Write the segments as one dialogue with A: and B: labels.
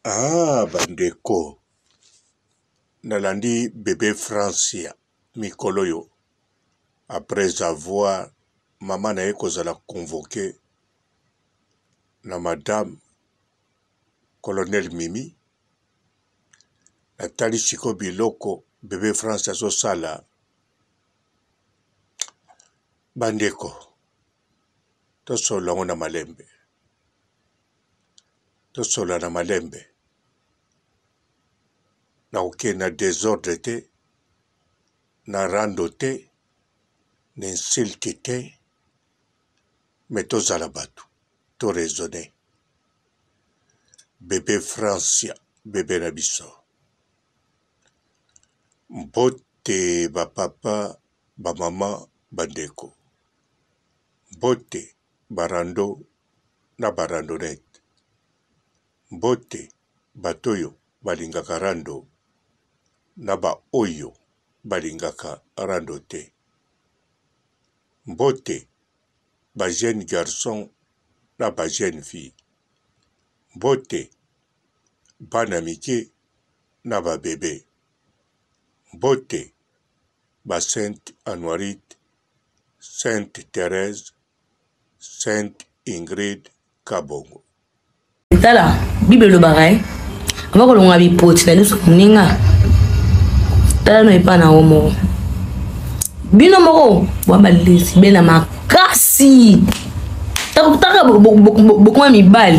A: Ah, bandeko. Nalandi bébé Francia, mikolo yo. Après avoir maman na ye kozala convoqué na madame colonel Mimi. Natali siko biloko bébé Francia azosala. Bandeko. Tosola ngo na malembe. Tosola na malembe. Na oke na désordre te. Na rando te. Na insulte te. Mais tozala batu. To raisonner. Bébé Francia. Bébé na biso. Mbote ba papa, ba mama, bandeko. Mbote barando na barandonete. Mbote batoyo balingaka rando na ba oyo balingaka rando te. Mbote ba jeune garçon na ba jeune fille. Mbote bana mike na ba bébé. Mbote ba Sainte Anuarite, Sainte Thérèse, Sainte Ingrid Kabongo.
B: Tala, Bible lo bagai. Avant que l'on a vu poti na luso mninga. Tala no ipa na homo. Bino moko wa balisi bena makasi. Taka beaucoup mibali.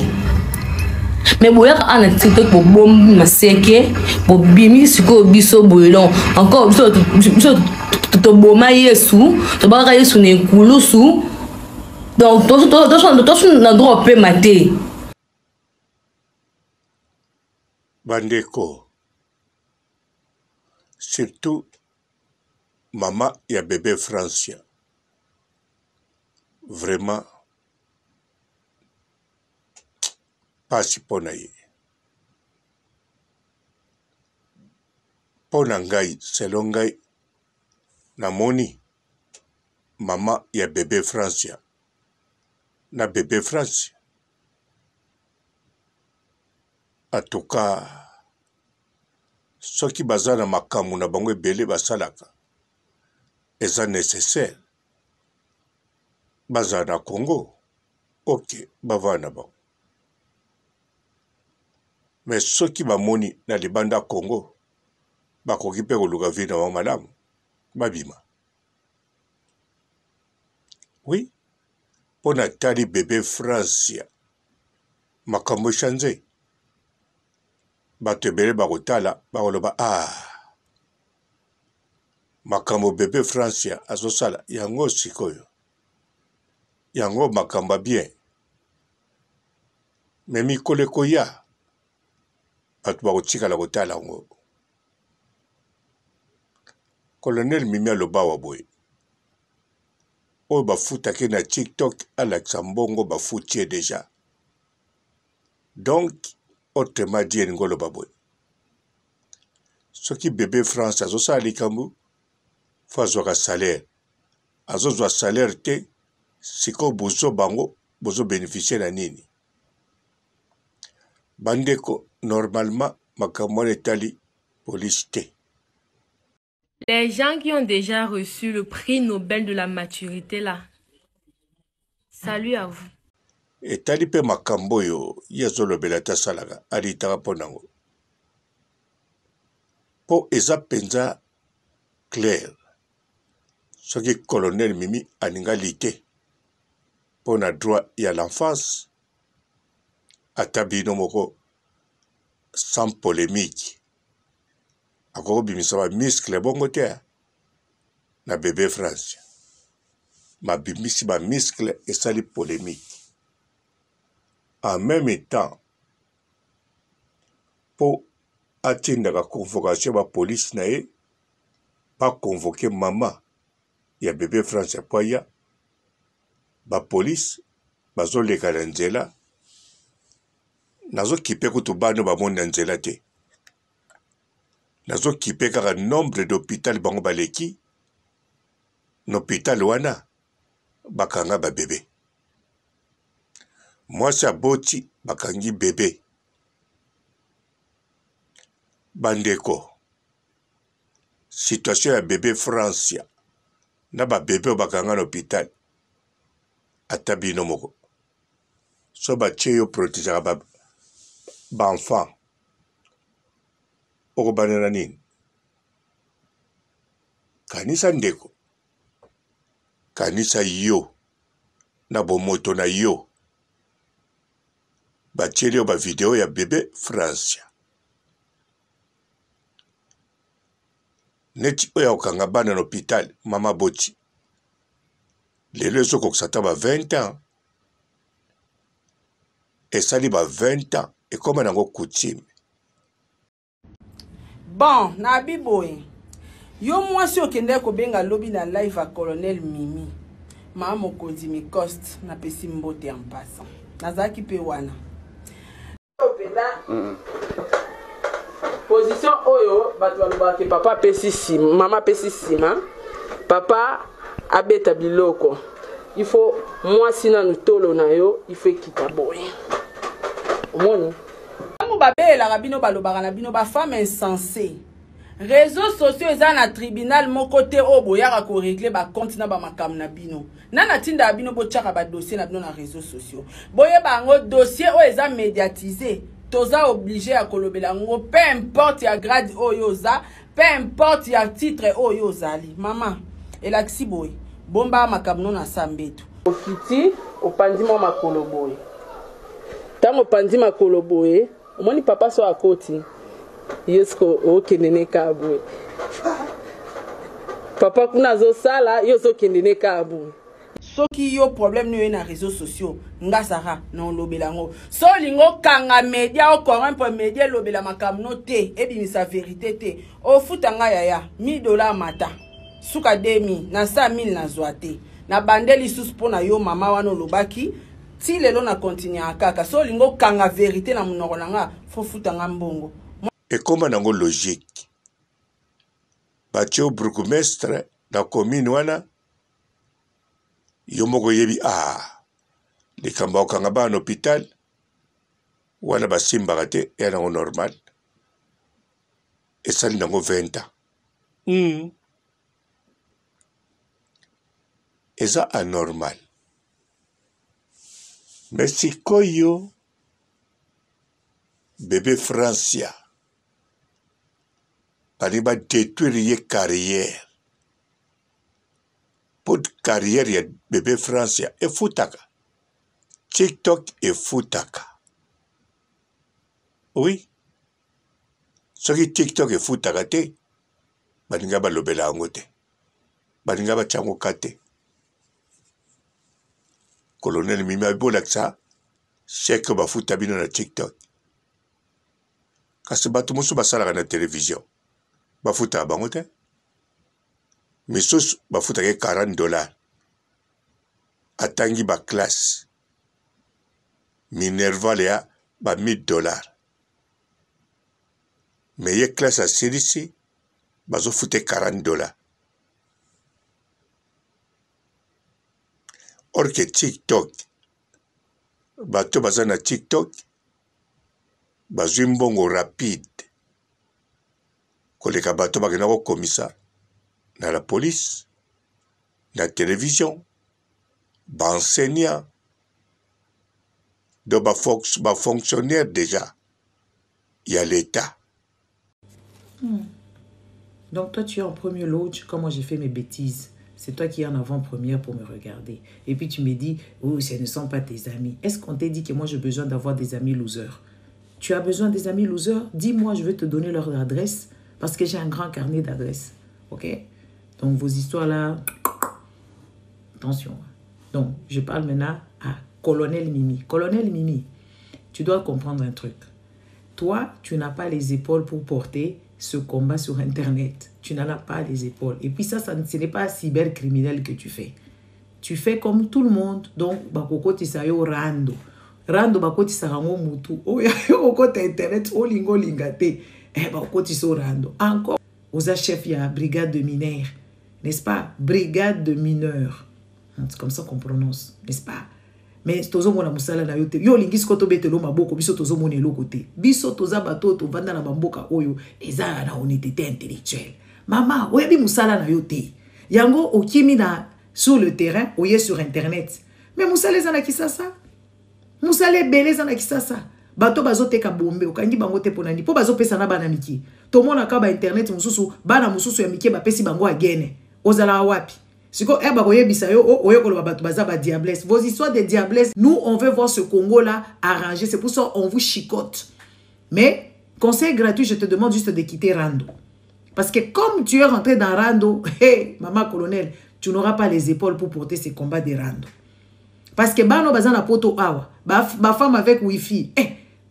B: Mais boya ka ana TikTok bo bom maseke, bo bimi siko biso boyelon. Encore biso to boma Yesu, to baka Yesu ne kulusu. Donc to na droit pe maté.
A: Bandeko, surtout maman ya bébé Francia. Vraiment, pas si pona ye. Pona ngai, selon ngai, namoni maman ya bébé Francia. Na bébé Francia. En tout cas, soki baza na makamu na bango ebele basalaka eza nécessaire baza na Congo, ok, bava na bango. Mais soki bamoni na libanda Congo bakoki mpe koluka vi na bango malamu babima. Oui, mpo na tali bébé Francia makambo echange. Bato ebele bakotala bakoloba makambo bébé Francia azosala yango sikoyo. Yango makamba bien. Mais mikolo ekoya bato bakotikala kotala yango. Colonel Mimi aloba wa boye. Oyo bafutaki na TikTok alakisa mbongo bafutie déjà. Donc, autrement dit ngolo baboye. Soki bébé France azosala likambo fo azwaka salaire. Azozwa salaire te siko bozo bango bozo bénéficier na nini. Bandeko normalement makambo etali police te.
C: Les gens qui ont déjà reçu le prix Nobel de la maturité là. Salut à vous.
A: Etali pe makambo yo yazolobela ta salaka alitaka ponango. Po eza penza clair. Soki colonel Mimi aninga lite pour na droit ya l'enfance atabino moko sans polémique. Akoko bimisa ba muscle bongo te na bébé France. Ma bimisi ba muscle esali polémique. En même temps pour atteindre la convocation ba police na ye pas convoquer maman ya bébé France poya ba police bazo leka na nzela nazo kipe kutu bano ba monde nzela te. Nazo kipe kaka nombre d'hôpital bango baleki n'hôpital wana bakanga ba bébé. Moi sa boti bakangi bébé bandeko situation ya bébé Francia na ba bébé bakanga na hôpital ata bino moko so batie yo protéger ba enfant okobanela nini kanisa ndeko kanisa yo na bomoto na yo batieli yo bavideo ya bébé Francia neti oyo akokanga bana na hôpital mama boti lelo ezokokisa ata ba 20 ans esali ba 20 ans ekoma nango coutume.
D: Bon, na biboye yo mwasi okende kobenga lobi na live a Colonel Mimi ma mokonzi mi cost na pesi mbote en passant nazaki pe wana position oyo bato balobaki papa pesi sima mama pesi sima papa abeta biloko il faut mwasi na nutolo na yo il faut kita boye omoni ntango babelaka bino balobaka na bino bafemme insensé réseaux sociaux eza na tribunal moko te oyo boyaka koregle bacompte na bamakambo na bino nana tinda ya bino botiaka badossier na bino na réseaux sociaux boyeba yango dossier oyo eza médiatisé toza obligé ya kolobela yango peu importe ya grade oyo oza peu importe ya titre oyo ozali mama elakisi boye bomba makambo na sambeto okiti opandi mwa makolo boye ntango opandi makolo boye omoni papa so akoti yesko okendene ka boye papa kuna azosala yo ozokendene ka boye soki yo problème no yo na réseaux sociaux nga sara na olobela yango so olingo kanga media ocorrompe media elobela makambo no te ebimisa vérité te ofuta nga yaya $1000 mata suka 2000 na 5000 na zwa te na bandeli lisusu mpo na yo mama wana olobaki ti lelo na continue kaka so olingo kanga vérité na monoko na nga fo futa nga mbongo
A: ekoma nango logique batie bourgmestre na commune wana yo moko yebi likambo okanga bana hôpital wana basimbaka te ya nango normal esali nango 20 ans eza anormal mais sikoyo bébé Francia bali badétruire ye carrière pour carrière ya bébé Francia efutaka TikTok efutaka oui soki TikTok efutaka te balinga balobela yango te balinga batiango ka te Colonel Mimi abolakisa cheke bafuta bino na TikTok kasi bato mosusu basalaka na télévision bafutaka bango te misusu bafutaka $40 atangi baklasse minerval ya $1000 me ye classe asilisi bazofute $40 or que TikTok bato baza na TikTok bazwi mbongo rapide koleka bato bakenda kokomisa na la police na télévision baenseignant de bafonctionnaire déjà il y a l'état.
E: Donc toi tu es en premier lot comme moi j'ai fait mes bêtises. C'est toi qui es en avant-première pour me regarder. Et puis tu me dis, oh, ce ne sont pas tes amis. Est-ce qu'on t'a dit que moi j'ai besoin d'avoir des amis losers? Tu as besoin des amis losers? Dis-moi, je vais te donner leur adresse parce que j'ai un grand carnet d'adresses. Ok? Donc vos histoires là, attention. Donc je parle maintenant à Colonel Mimi. Colonel Mimi, tu dois comprendre un truc. Toi, tu n'as pas les épaules pour porter ce combat sur Internet. Tu n'en as pas les épaules. Et puis ça, ce n'est pas cybercriminel que tu fais. Tu fais comme tout le monde. Donc, bakoko tisayo rando. Rando bakoko tisarango mutu. Oh, yoko ta Internet, oh lingo lingate. Bakoko tiso rando. Encore, aux chefs, il y a brigade de mineurs. N'est-ce pas? Brigade de mineurs. C'est comme ça qu'on prononce. N'est-ce pas? mais tozo mona musala na yo te yo lingisi ko to betelo maboko biso tozo mona eloko te biso toza bato to vanda na bamboka oyo eza na honnêteté intellectuelle mama oyebi musala na yo te yango okimi na sur le terrain oye sur internet mais musala eza na kisasa musala ebele eza na kisasa bato bazoteka bombe okangi bango te ponani po bazopesa na bana miki tomona ka ba internet mususu bana mususu ya miki bapesi bango agene ozala wapi siko eba koyebisa yo oyekolo bato baza ba diablesse vos histoires de diablesse nous on veut voir ce Congo là arrangé c'est pour ça on vous chicote mais conseil gratuit je te demande juste de quitter Rando parce que comme tu es rentré dans Rando hey maman colonel tu n'auras pas les épaules pour porter ces combats de Rando parce que bano baza na poto awa ba femme avec wifi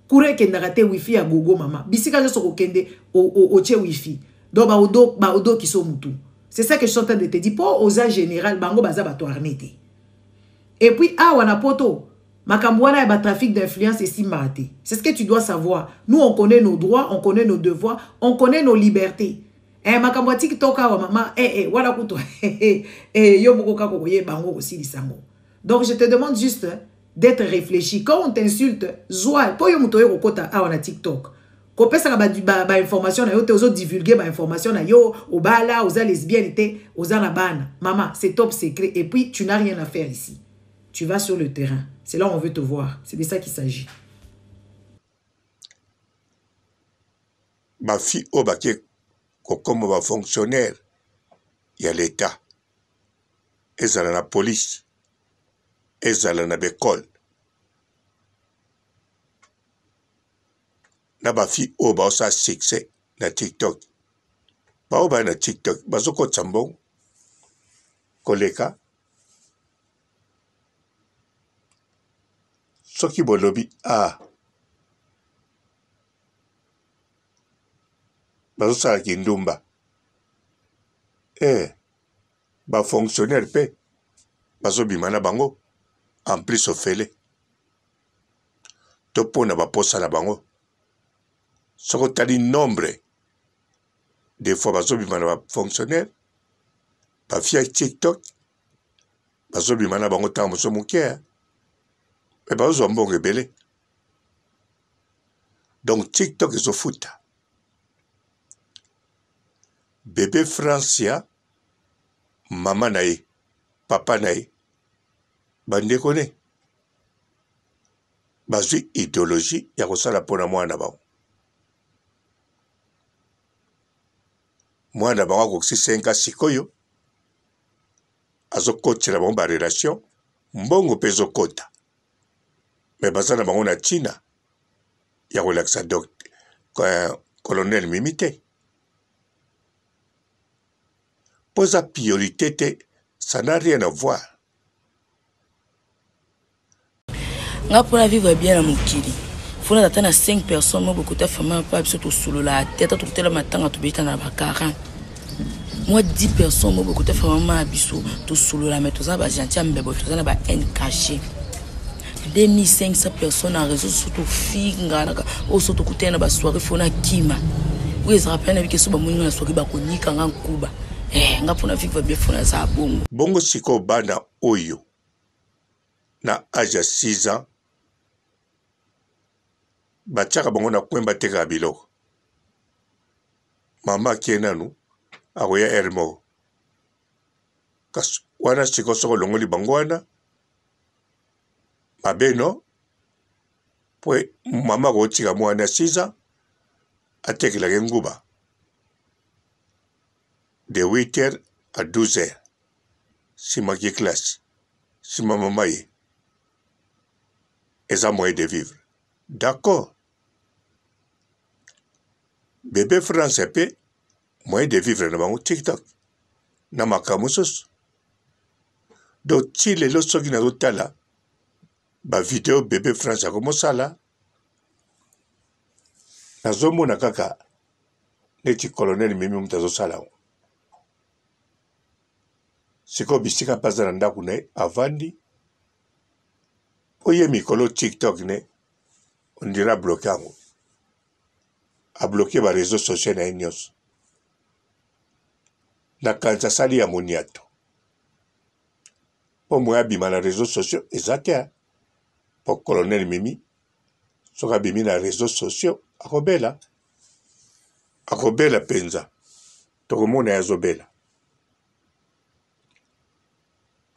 E: kure kendaka te wifi ya gogo mama bisika zo kokende o che wifi do ba odo kiso mutu c'est ça que je suis en train de te dire pour aux agents général bango baza bato armé et puis awa na poto makambo wana ya ba trafic d'influence ici maté c'est ce que tu dois savoir nous on connaît nos droits on connaît nos devoirs on connaît nos libertés makambo TikTok awa mama wala kuto yo moko kako koye bango aussi lisango. Donc je te demande juste d'être réfléchi. Quand on t'insulte, zoa, po yo muto yo kota a on a TikTok. Ko pesa ba information na yo te ozo divulguer ba information na yo obala oza lesbienne te oza na bana. Maman, c'est top secret et puis tu n'as rien à faire ici. Tu vas sur le terrain. C'est là où on veut te voir. C'est de ça qu'il s'agit.
A: Ma fille obake comme va fonctionnaire il y a l'état. Ezala la police. Ezala na bekol na ba fi o ba sa succès na TikTok ba o ba na TikTok bazoko tsambon koleka soki bolobi bazosala kindumba ba fonctionnaire pe bazobima na bango en plus ofele topona baposa na bango soko tali nombre des fois bazobima na ba fonctionnaire bafia TikTok bazobima na bango ntango moso moke me bazozwa mbongo ebele donc TikTok ezofuta bébé Francia mama na ye papa na ye bandeko ne bazwi idéologie ya kosala mpona mwana bango mwana bango akoki 5 ans sikoyo azokotela bango barelation mbongo mpe ezokota me baza na bango na ntina ya kolakisa colonel mimi te mpo eza priorité te ça n'a rien à voir.
B: Nga pour vivre bien à Mokili. Faut attendre 5 personnes, moi beaucoup de femmes pas surtout sous la tête, tout le matin à tout bêta na bakara. Moi 10 personnes, moi beaucoup de femmes à biso tout sous la mettre ça ba gentil mbebo tout ça na ba haine cachée. 2500 personnes en réseau surtout finga na o surtout côté na ba soirée fona kima. Oui, ça rappelle avec ce ba munga na soirée ba konika nga nkuba. Nga pour vivre bien fona za bongo.
A: Bongo siko bana oyo. Na âge de 6 ans. Bachaka bango na kwemba teka biloko. Mama kienanu akoya ermo. Kas wana siko soko longoli bango wana. Mabeno pwe mama ko tika mwana 6 ans atekela nguba. De 8h à 12h. Si ma classe. Si ma maman est. Elles ont moyen de vivre. D'accord. Bébé France pe moyen de vivre na bango TikTok. Na makamusos. Donc si les lots sont na tala ba vidéo bébé France comme ça là. Nazomona kaka neti colonel mimi mtazo sala. Siko bisika paza na ndaku ne avandi oye mikolo TikTok ne on dira bloqué ango a bloqué ba réseaux sociaux na nyos na kanza sali ya moniato po moya bima na réseaux sociaux ezate pour colonel Mimi soka bimi na réseaux sociaux akobela penza tokomona yazobela.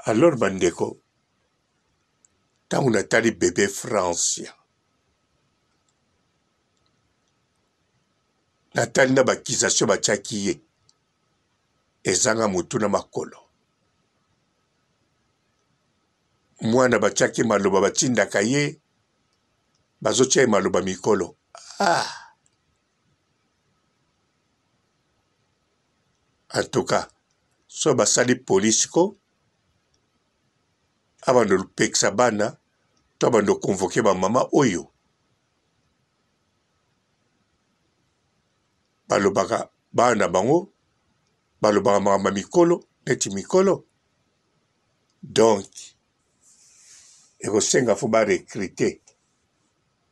A: Alors bandeko tangu natali bébé Francia natali na bakisation batiaki ye ezanga mutu na makolo mwana batiaki maloba batindaka ye bazotia ye maloba mikolo. En tout cas so basali polisi ko abando lupekisa bana to abando convoqué bamama oyo balobaka bana bango balobaka makambo mikolo neti mikolo. Donc ekosenga fo barecruter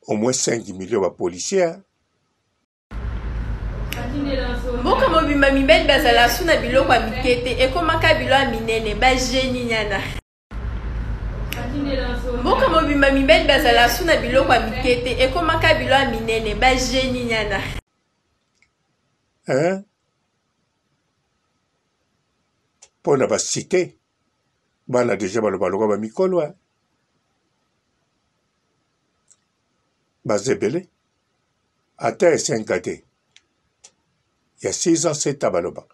A: au moins 5 millions de policiers.
C: Mboka mobimba mibeli bazala suna biloko ya mikete ekomaka bilo ya minene ba geni nyana. Mboka mobimba mibeli bazala suna biloko ya mikete ekomaka bilo ya minene ba geni nyana.
A: Hein? Pona ba cité bana déjà balobaloka ba mikolo bazebele ata 5 te. Il y a 6 ans, 7 ans, baloba.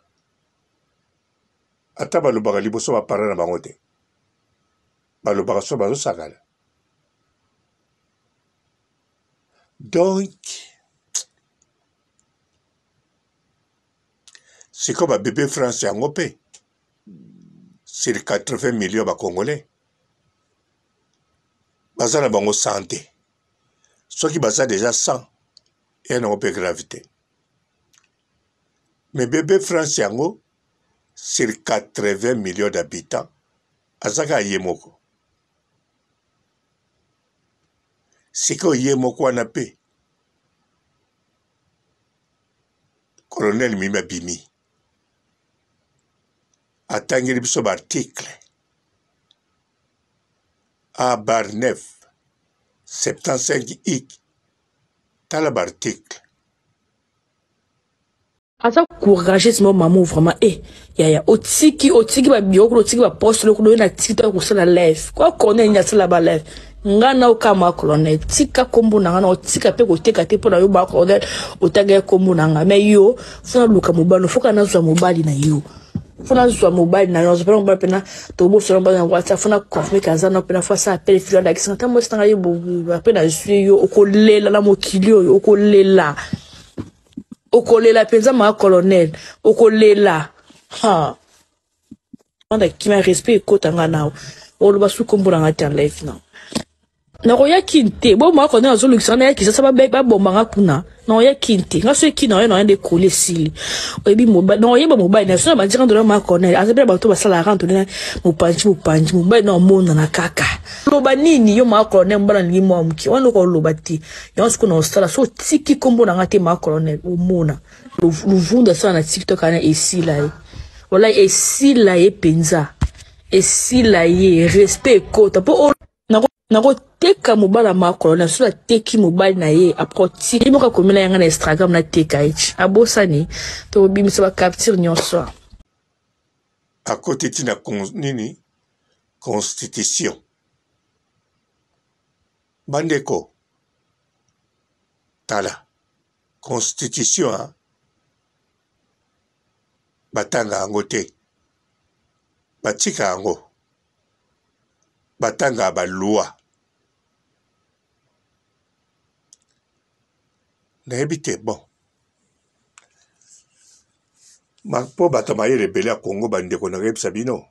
A: Ata baloba liboso ba parana bango te. Baloba so bazo sagala. Donc c'est comme un bébé français en OP. C'est 80 millions de Congolais. Bazana bango santé. Ceux qui basent déjà 100 et un OP gravité. Mais bébé France yango sur 80 millions d'habitants, azaka yemoko. C'est que yemoko anape. Colonel Mima Bimi. Atangeli biso article. A bar 9 75 ik. Talab article.
B: Aza courageux ce maman vraiment ya otiki ba bioko otiki ba poste le ko na TikTok ko sala live quoi connaît nya sala ba live ngana okama colonel tika kombo na ngana otika pe ko teka te pona yo ba colonel otaga kombo na nga mais yo fona luka mobalo foka na zwa mobali na yo fona zwa mobali na yo zopela mobali pena to bo sala ba na WhatsApp fona confirmer kaza na pena fa sa appel filo da kisanga tamo stanga yo apena yo okolela na mokili yo okolela okolela penza ma colonel okolela onda qui m'a respect kotanga nao oloba su kombona ngata life na ya kinte bo ma colonel azo luxana ya kisa ba bomba ngakuna na ya kinte ngaso kina ya na de coller sili oyebi mobile na yeba mobile na so ba dira ndo ma colonel azebe ba to ba sala rento na mupanchi mobile na mona na kaka loba nini yo ma colonel mbana ni mo amki wana ko loba ti yo siko na sala so tiki kombona ngate ma colonel o mona lo vunda sana TikTok ana esila wala esila ye penza esila ye respect kota po nako teka mobala ma colonel so la teki mobile na ye aproti ni moka komela yanga na Instagram na teka ichi abosani to bimisa ba capture nyonso
A: à côté tina nini constitution bandeko tala constitution batanga yango te batika yango batanga baloi nayebi te bon mpo bato mayele ebele ya Congo bandeko nakeyebisa bino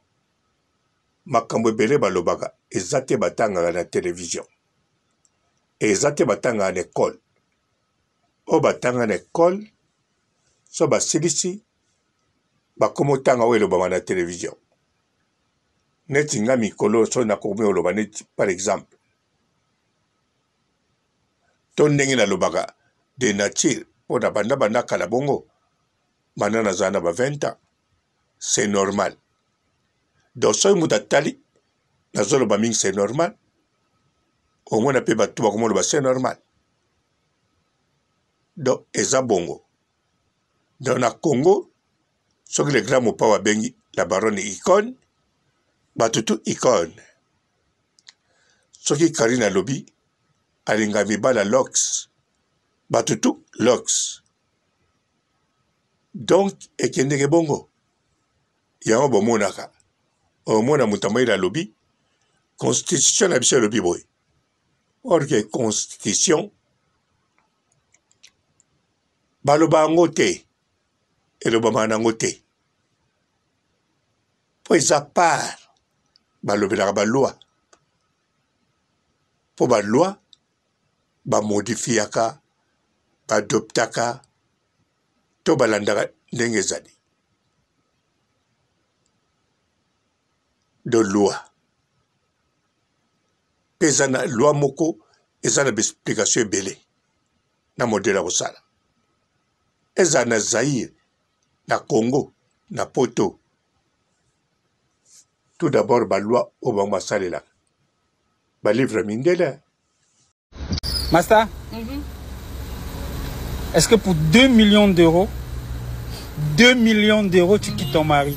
A: makambo ebele balobaka eza te batangaka na télévision eza te batangaka na ekole oyo batanga na ekole so basilisi bakoma otanga oyo elobama na télévision neti nga mikolo so nakomi oloba neti par exemple to ndenge nalobaka de nature mpo na banda kala bongo banda naza na ba 20 ans c'est normal donc soki moto atali nazoloba mingi c'est normal au moins pe bato bakomona c'est normal. Donc eza bongo. Dans le Congo, ce que les grands mopa bengi la baronne icône, batutu icône. Ce qui Karina Lobby, alingami bala Lox, batutu Lox. Donc, ekendeke bongo. Yango bomonaka. Omona mutamai la lobby, constitution na biso lobby boy. Or que constitution, baloba yango te, elobama nango te. Po eza part, balobelaka baloi. Po baloi, bamodifiaka, badoptaka, to balandaka ndenge ezali. De loi. Eza na loi moko, eza na explication ebele. Na modèle kosala. Eza na Zaïre, na Congo, na Poto. Tout d'abord, ba loi au bamba salela. Ba livre mindela.
F: Master, est-ce que pour 2 millions d'euros, 2 millions d'euros, tu quittes ton mari?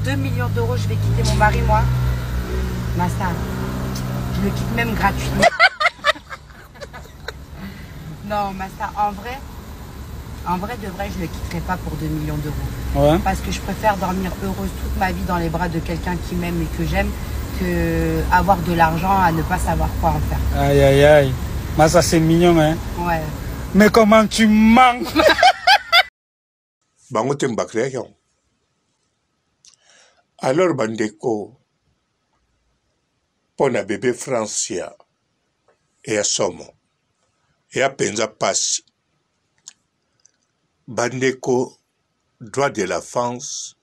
G: 2 millions d'euros, je vais quitter mon mari, moi. Master, je le quitte même gratuitement. Non, Master, en vrai, de vrai, je le quitterai pas pour 2 millions d'euros.
F: Ouais.
G: Parce que je préfère dormir heureuse toute ma vie dans les bras de quelqu'un qui m'aime et que j'aime que avoir de l'argent à ne pas savoir quoi en faire.
F: Aïe, aïe, aïe. Mais ça, c'est mignon, hein?
G: Ouais.
F: Mais comment tu manques?
A: Bango tembakre yon. Alors, bandeko, pona bébé Francia, et à Somo, et à Penza Passi. Bandeko, droit de la France,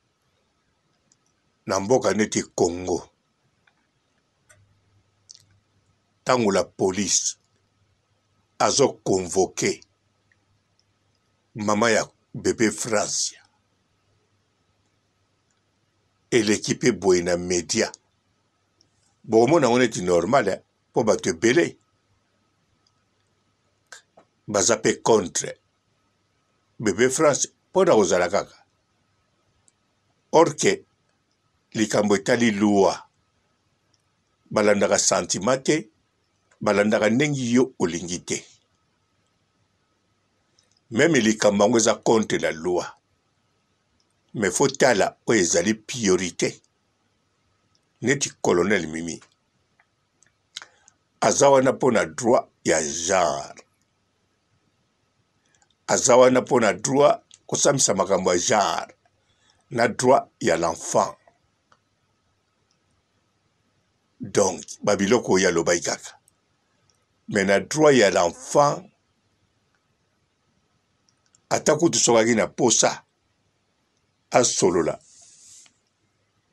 A: Namboka neti Congo. Tango la police, azo convoqué, maman ya bébé Francia. Et l'équipe Boina Média. Bon, on est normal, pour battre belé. Bazapé contre bébé France, pour la Rosalakaka. Or que, likambo etali loi, balandaka sentimate, balandaka nengi yo olingite. Même likambo ngo eza contre la loi. Mais faut tala o ezali priorité. Neti colonel Mimi. Azawana pona droit ya genre. Azawana pona droit kosamisa makambo ya genre. Na droit ya l'enfant. Donc, babiloko ya lobaikaka. Mais na droit ya l'enfant, ataku tusokaki na posa. Asolola.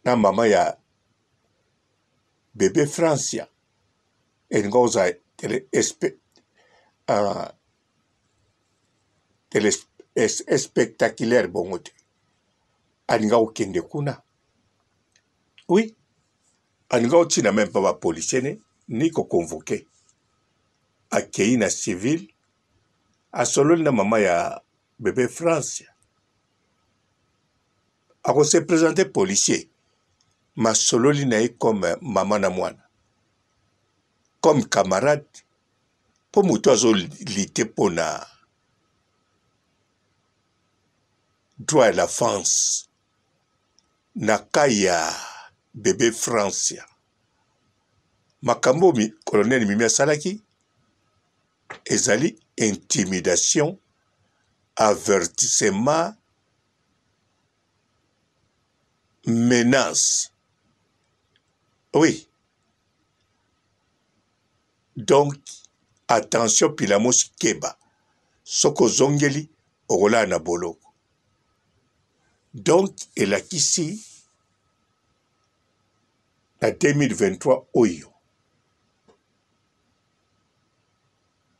A: Na mama ya bébé Francia. Et ngoza spectaculaire bongote. Aninga okende kuna. Oui. Aninga otina même pas policier ni ko convoqué. Akei na civil. Asololi na mama ya bébé Francia. Ako se présenté policier. Ma sololi na comme maman na mwana. Comme camarade. Pour muto azo lité pona droit à la France. Nakaya bébé Francia. Makambo colonel Mimi Salaki. Ezali intimidation, avertissement, menace. Oui. Donc, attention pilamos keba. Soko zongeli, ogola na boloko. Donc, elle a ici, en 2023, oyo.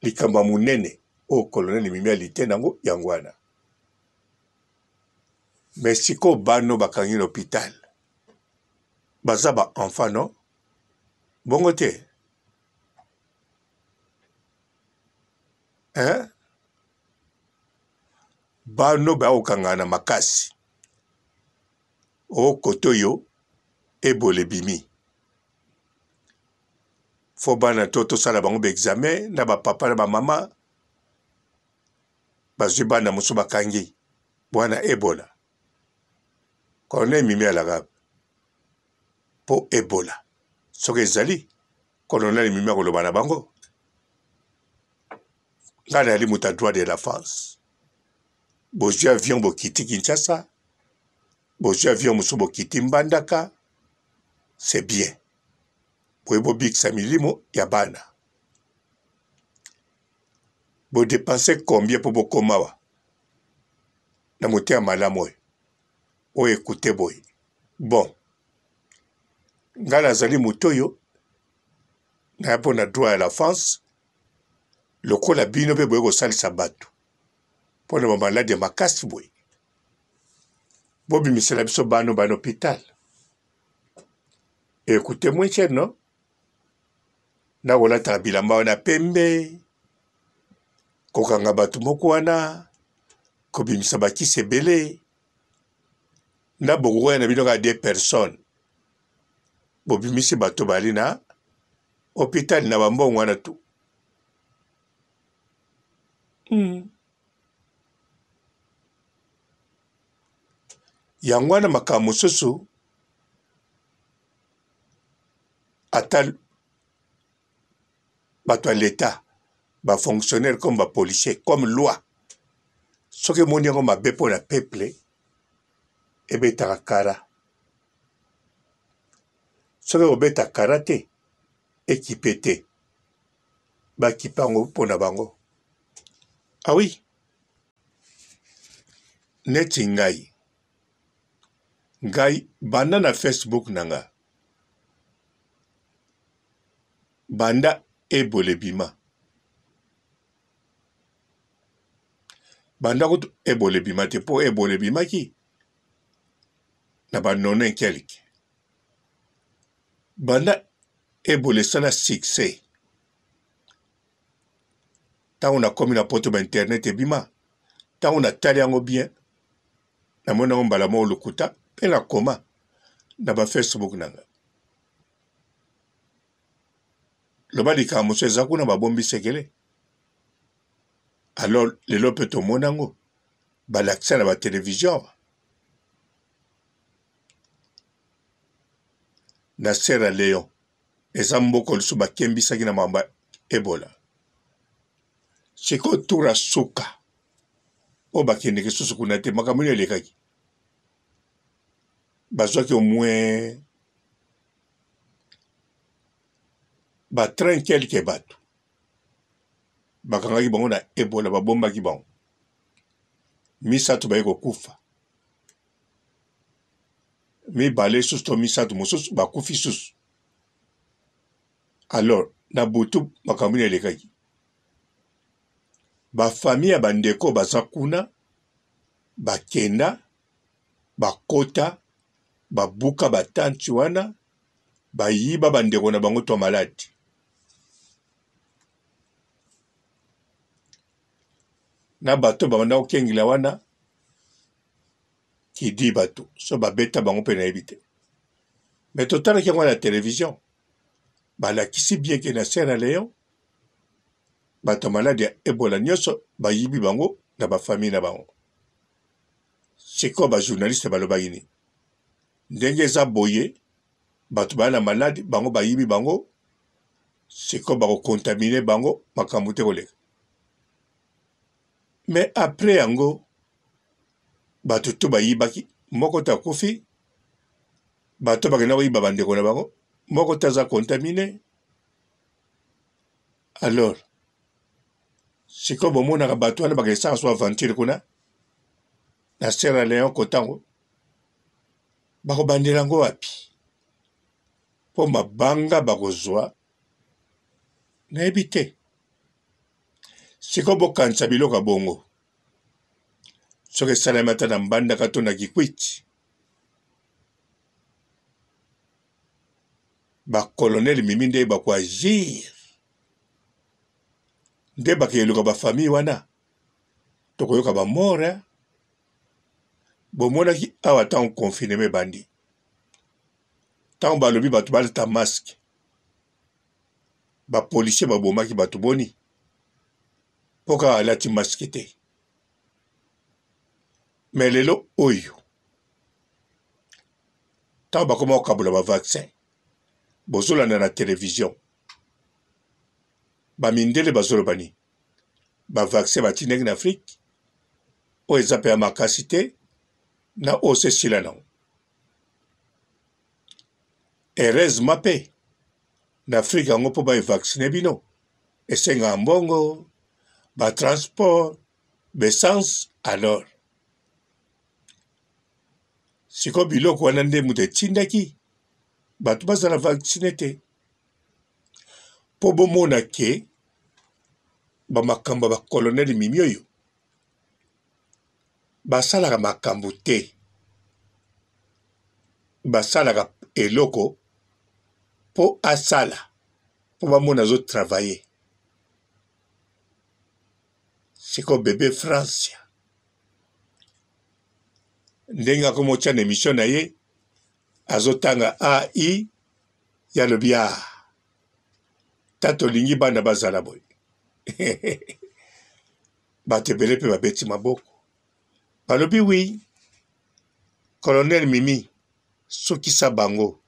A: Likamba munene, au colonel Mimi alite nango yangwana. Mais siko bano bakangi l'hôpital. Bazaba enfant, non? bongo te hein bano baokangana makasi o kotoyo ebole bimi fo bana to sala bango be examen na ba papa na ba mama bazwi bana mosu bakangi bwana ebola kono mimi alaga po ebola soki ezali colonel mimi akoloba na bango nga na yali moto a droit de la France bozwi avion bokiti Kinshasa bozwi avion mosu bokiti Mbandaka c'est bien boye bobikisa milimo ya bana bodepense combien po bokoma wa na motema malamu oyo ekute boye bon nga nazali moto oyo naya mpo na droit ya la France lokola bino mpe boye kosalisa bato mpo na bamaladi ya makasi boye bobimisela biso bano bana hôpital ekute moins cher non na kolataka bilamba wana pembe kokanga bato moko wana kobimisa bakisi ebele na bokokoya na bino kaka 2 personnes bobimisi bato bali na hôpital na bambongo wana tu yango wana makambo mosusu ata bato ya l'État bafonctionnaire comme bapolicier comme loi soki emoni yango mabe mpo na peuple ebetaka kara soki obeta kara te ekipe te bakipe yango mpo na bango ah oui neti ngai banda na Facebook na nga banda ebola ebima banda kutu ebola ebima te mpo ebola ebimaki na banone quelque banda ebola esala succès ntango nakomi na poto ba internet ebima ntango natali yango bien namoni yango mbala moko lokuta mpe nakoma na ba Facebook na nga loba likambo mosusu eza kuna babombi sekele alors lelo mpe tomona yango balakisa na batelevizio na Sierra Leone eza mboka lisusu bakembisaki na makambo ya ebola sikoyo tura suka oyo bakendeki susu kuna te makambo nini elekaki bazwaki au moins batrain quelque bato bakangaki bango na ebola babombaki bango misato baye kokufa mibale susu to misato mosusu bakufi susu alors na butu makambo nini elekaki bafamille ya bandeko baza kuna bakenda bakota babuka batanti wana bayiba bandeko na bango to maladi na bato babanda kokengela wana kidi bato so babeta bango mpe nayebi te me totalaki yango na télévision balakisi bien ke na Sierra Leone bato maladi ya ebola nyonso bayibi bango na bafamille na bango sikoyo bajournaliste balobaki nini ndenge eza boye bato baya na maladi bango bayibi bango sikoyo bakokontamine bango makambo te koleka mais après yango bato to bayibaki moko to akufi bato bakenda koyiba bandeko na bango moko to aza contamine alors sikoyo bomonaka bato wana bakesaka so aventure kuna na Sierra Leone kotango bakobandela yango wapi mpo mabanga bakozwa nayebi te sikoyo bokanisa biloko ya bongo soki esalami ata na Mbandaka to na Kikwiti ba colonel mimi nde ba ko agir nde ba ke luka ba famille wana to ko yoka ba mort bo mona ki awa tan confiné me bandi tan ba lobi batu balta masque ba policier ba bomaki batu boni poka alati masque te mais lelo oyo tan bakoma okabula ba vaccin bozolanda na télévision bamindele bazoloba ni bavaccin batindaki na Afrique oyo eza mpe ya makasi te na oyo se sila nango heureusement mpe na Afrique yango mpo baevaccine bino esengaka mbongo batransport baessence alors siko biloko wana nde moto etindaki bato bazala vaccine te mpo bomona ke bamakambo ya bakoloneli mimi oyo basalaka makambo te basalaka eloko mpo asala mpo bamona azotravaye siko bebe France ndenge akomotya na émission na ye azotanga AI yalobi ta tolingi bana bazala boye bato ebele mpe babeti maboko balobi wi colonel Mimi sokisa bango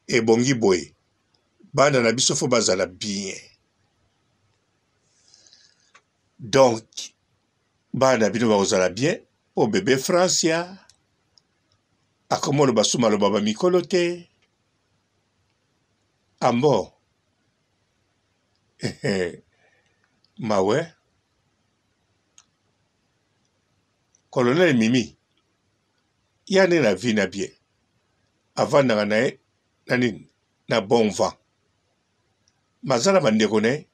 A: ebongi boye bana na biso fo bazala bien donc bana bino bakozala bien o bebe Francia akomolo basuma loba ba mikolo te ambo mawe colonel Mimi yane na vie na bien avandaka na ye na nini na bon vent mazala bandeko na ye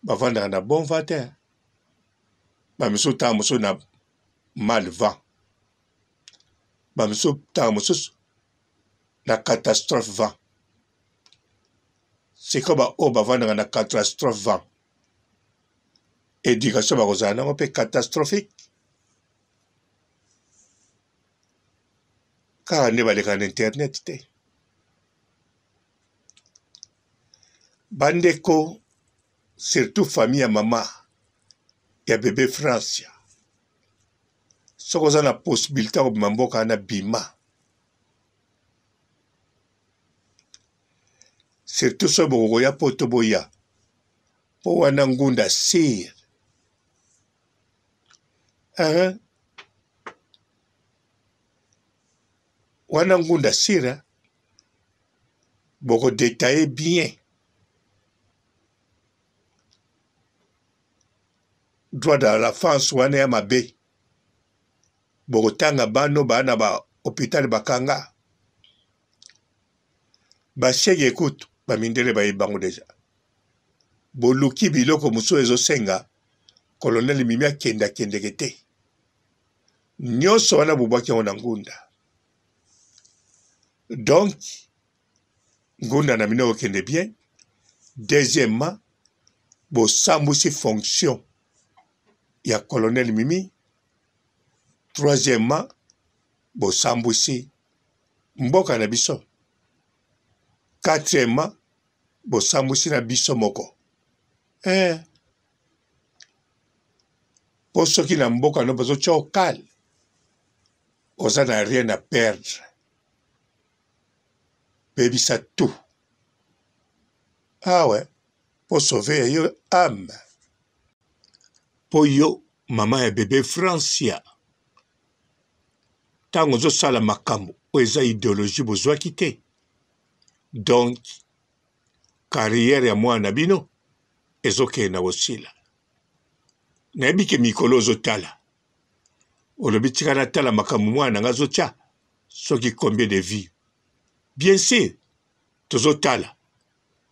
A: bavandaka na bon vent te bamisu tanga mosusu na mal vent bamisu tanga mosusu na catastrophe vent siko baoyo bavandaka na catastrophe vent éducation bakozala nango mpe catastrophique kaka nde baleka na internet te bandeko surtout famille ya mama ya bebe Francia soki oza na possibilité ya kobima mboka wana bima surtout soki bokokoya mpo to boya mpo wana ngunda sire wana ngunda sire bokodetaye bien droit de la France wana ya mabe bokotanga bano bana ba hôpital bakanga bashege ekutu bamindele bayebango deja boluki biloko mosusu ezosenga colonel Mimi akendeke te nyonso wana bobwaki yango na ngunda donc ngunda na bino okende bien deuxièmement bosambusi fonction ya colonel Mimi troisièmement bosambusi mboka na biso quatrièmement bosambusi na biso moko po soki na mboka no bazotya okale oza na rien à perdre bebisa tout ouais po sauver yo âme po yo mama ya bebe Francia ntango ozosala makambo oyo eza idéologie bozwaki te donc carrière ya mwana bino ezokende na kosila nayebi ke mikolo ozotala olobi tika natala makambo mwana nanga azotya soki combien de vie bien sûr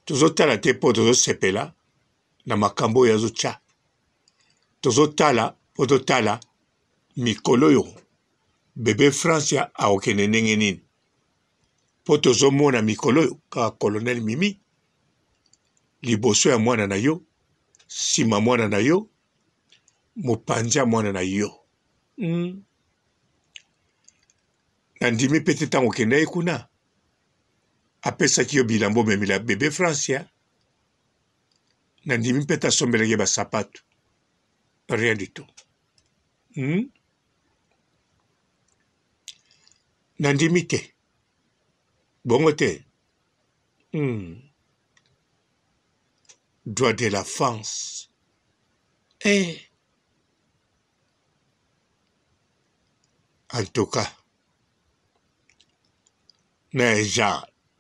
A: tozotala te mpo tozosepela na makambo oyo azotya tozotala mpo totala mikolo oyo bebe Francia aokende ndenge nini po tozomona mikolo ka colonel Mimi liboso ya mwana na yo sima mwana na yo mopanzi ya mwana na yo nandimi pete ntango okenda ye kuna apesaki yo bilambo memela bebe Francia nandimi pete asombelaki ye basapato rien du tout nandimi te bongo te droit de la France en tout cas na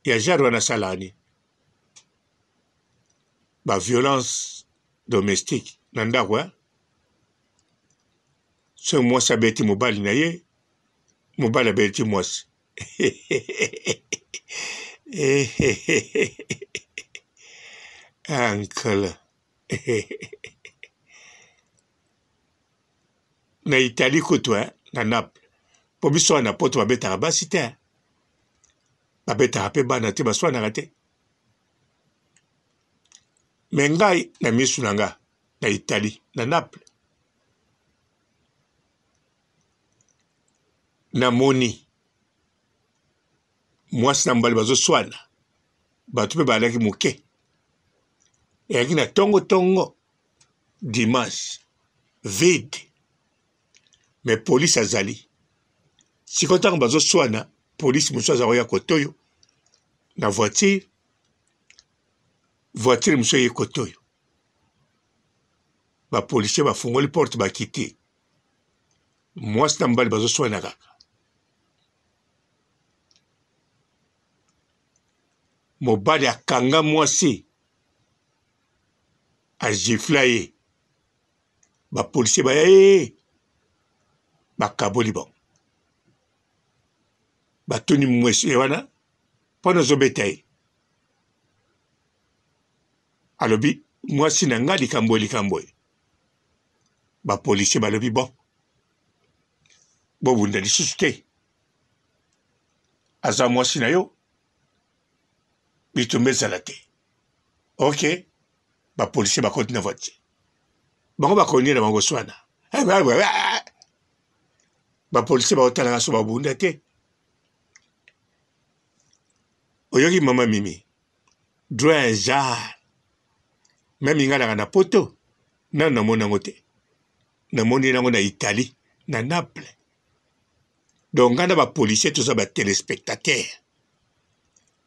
A: ya jar wana salani ba violence domestique na ndako so mwasi abeti mobali na ye mobali abeti mwasi uncle na Italie kutu na Naples po biso wana poto babetaka basi te babetaka mpe bana te baswanaka te me ngai na misu na nga na Italie na Naples namoni mwasi na mobali bazoswana bato mpe balaki moke eyaki na tongo dimanche vide me polisi azali siko ntango bazoswana polisi mosusu aza koya kotoyo na voiture mosusu eye kotoyo bapolisier bafungoli porte bakiti mwasi na mobali bazoswana kaka mobali akanga mwasi agifla ye bapolisier baya ye bakaboli bon batuni mwesi wana mpona azobeta ye alobi mwasi na nga likambo ye bapolisier balobi bon bobunda lisusu te aza mwasi na yo bitumba ezala te ok bapolisier bakoti na voiture bango bakonie na bango swana bapolisier bakotalanga so babunda te oyoki mama Mimi droit ya jar meme ngalaka na poto nano namoni yango te namoni nango na Italie na Naples donc nga na bapolisier toza batelespectateur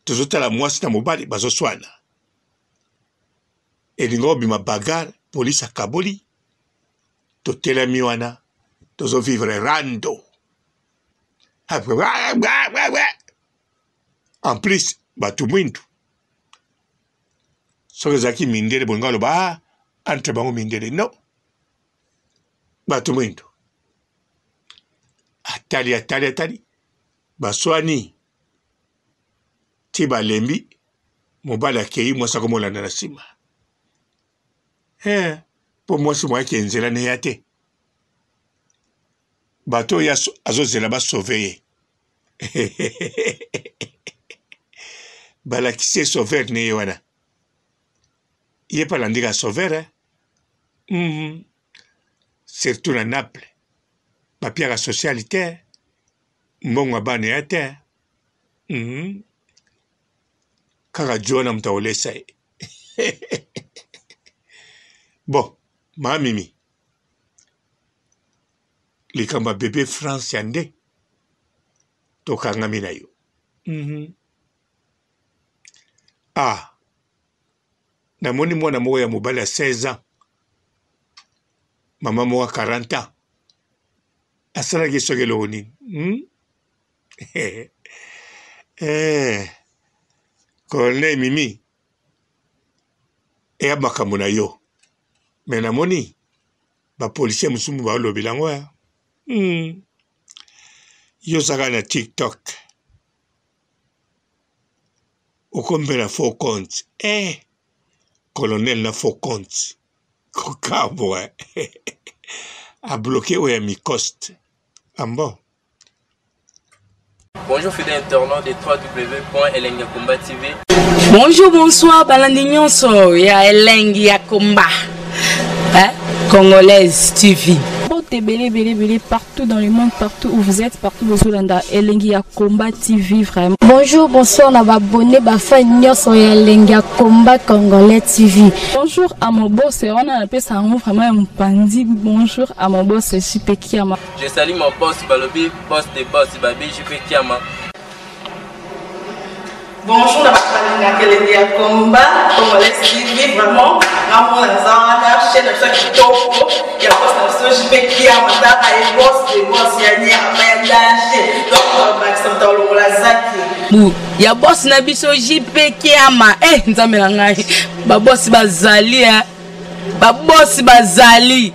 A: tozotala mwasi na mobali bazoswana elingo obima bagare polisi akaboli totelemi wana tozovivre rando en plus bato mwindu soki ezalaki mindele bolingo aloba entre bango mindele no bato mwindu atali baswani ti balembi mobali akei mwasi akomolanda na nsima mpo mwasi moyaki enzela ne ya te bato oyo azozela basauve ye balakisi ye sauver ne ye wana ye mpe alandika sauver surtout na Naples bapiaka sociali te mbongo abana ya te kaka jona moto aolesa ye bon maa Mimi likambo ya bebe France ya nde tokangami na yo namoni mwana moko ya mobali ya 16 ans mama moko ya 40 ans asalaki soki eloko nini colonel Mimi eya makambo na yo me namoni bapolisier mosusu baolobela yango yo ozaka na TikTok okombela faux compte colonel na faux compte kokabo abloqué oyo ya Micoste ambo
H: Bonjour fidèles internautes de www.elengiakomba TV.
B: Bonjour, bonsoir, balandi nyonso ya Elengi ya Komba. Congolaise TV.
I: Belé partout dans le monde, partout où vous êtes, partout où vous êtes, Elengi ya Komba TV vraiment.
J: Bonjour, bonsoir, on va abonner fan nyonso ya Elengi ya Komba Congolais TV.
I: Bonjour à mon boss, on a appelé ça vraiment un pandi. Bonjour à mon boss, JP Kiama.
H: Je salue mon boss Balobi, boss des boss Babi, JP Kiama.
D: Bonjour, la Elengi ya Komba Congolais TV vraiment. Amour la zana, chaîne de chaque topo, il y a pas de JP Kiama, et boss des boss, il y a un danger. Donc, on va s'entendre la zaki.
B: Ya boss na biso JP Kiama. Nzambe ngai. Ba boss bazali ba boss bazali.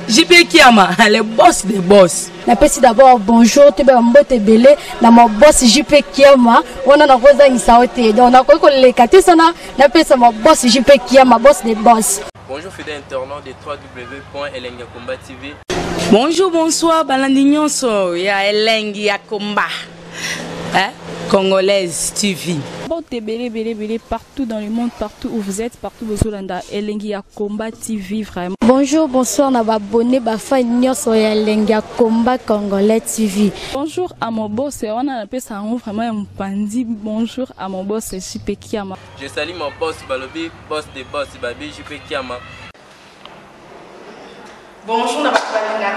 B: JP Kiama, le boss des boss.
J: Na pesi d'abord bonjour, tu be mbote belé na mon boss JP Kiama. On a rosa insaote. Donc on a ko le kati sana na pesa mon boss JP Kiama, boss des boss.
H: Bonjour fidèles internautes de www.elengiakomba TV.
B: Bonjour, bonsoir, balandi nyonso ya Elengi ya Komba. Congolaise TV.
I: Belé partout dans le monde, partout où vous êtes, partout où vous êtes, Elengi ya Komba TV vraiment.
J: Bonjour, bonsoir, on va abonner fan nyonso ya Elengi ya Komba Congolais TV.
I: Bonjour à mon boss, on a appelé ça vraiment un pandi. Bonjour à mon boss, JP Kiama.
H: Je salue mon boss Balobi, boss des boss Babi, JP Kiama.
D: Bonjour, la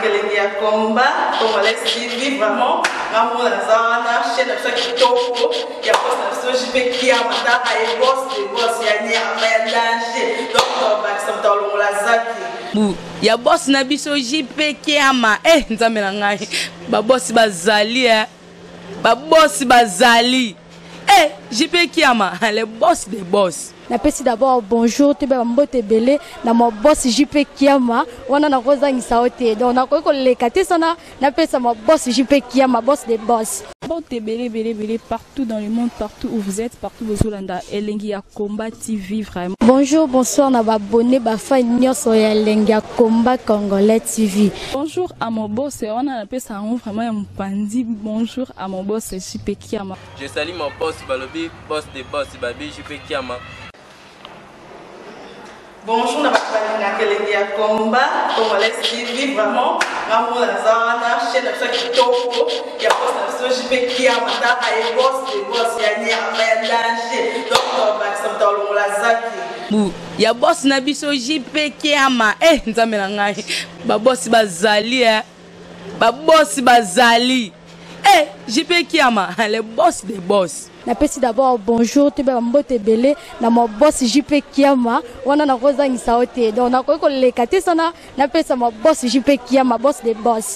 D: Elengi ya Komba Congolais TV vraiment. Amour la zana, chaîne de chaque topo, il y a pas de JP Kiama, et boss des boss, il y a un danger. Donc, on va s'entendre la zaki.
B: Ya boss na biso JP Kiama. Nzambe ngai. Ba boss bazali ba boss bazali. JP Kiama, le boss des boss.
J: Na pesi d'abord bonjour, tu be mbote belé na mon boss JP Kiama. On a rosa insaote. Donc on a ko le kati sana na pesa mon boss JP Kiama, boss des boss.
I: Belé partout dans le monde, partout où vous êtes, partout où vous êtes, Elengi ya Komba TV vraiment.
J: Bonjour, bonsoir, on va abonner fan nyonso ya Elengi ya Komba Congolais TV.
I: Bonjour à mon boss, on a appelé ça vraiment un pandi. Bonjour à mon boss, JP Kiama.
H: Je salue mon boss Balobi, boss des boss Babi, JP Kiama.
D: Bonjour, la Elengi ya Komba Congolais TV vraiment. Amour la zana, chaîne de chaque topo, il y a pas de JP Kiama, et boss des boss, il y a un danger. Donc, on va s'entendre la zaki.
B: Ya boss na biso JP Kiama. Nzambe ngai. Ba boss bazali ba boss bazali. JP Kiama, le boss des boss.
J: Na pesi d'abord bonjour, tu be mbote belé na mon boss JP Kiama. On a rosa insaote. Donc on a ko le kati sana na pesa mon boss JP Kiama, boss des boss.